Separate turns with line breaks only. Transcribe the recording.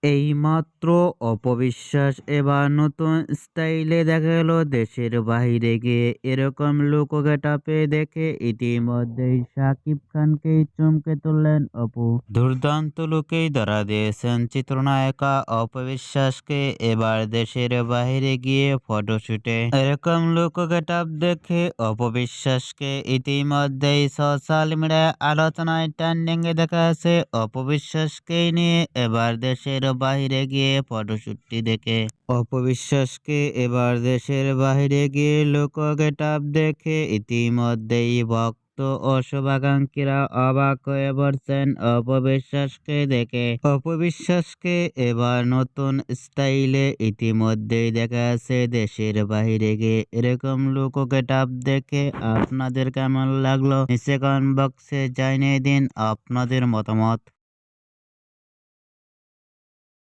এইমাত্র অপবিশ্বাস এবার নতুন স্টাইলে দেখা গেল দেশের বাইরে গিয়ে এরকম লুক গেটআপে দেখে ইতিমধ্যেই শাকিব খানকেই চমকে তুললেন অপু। দুর্দান্ত লুকেই ধরা দিয়েছেন চিত্রনায়িকা অপবিশ্বাসকে এবার দেশের বাইরে গিয়ে ফটোশুটে। এরকম লুক গেটআপ দেখে অপবিশ্বাসকে ইতিমধ্যেই সোশ্যাল মিডিয়ায় আলোচনায় ট্রেন্ডিং এ দেখা আছে অপবিশ্বাসকে নিয়ে এবার দেশের বাইরে গিয়ে ফটোশুটটি দেখে। অপবিশ্বাসকে এবার দেশের বাইরে গিয়ে লোক গেটআপ দেখে ইতিমধ্যেই ভক্ত ও শুভাকাঙ্ক্ষীরা অবাক হয়ে পড়ছেন অপবিশ্বাসকে দেখে। অপবিশ্বাসকে এবার নতুন স্টাইলে ইতিমধ্যেই দেখা আছে দেশের বাইরে গিয়ে। এরকম লুক গেটআপ দেখে আপনাদের কেমন লাগলো নিচে কমেন্ট বক্সে জানিয়ে দিন আপনাদের মতামত।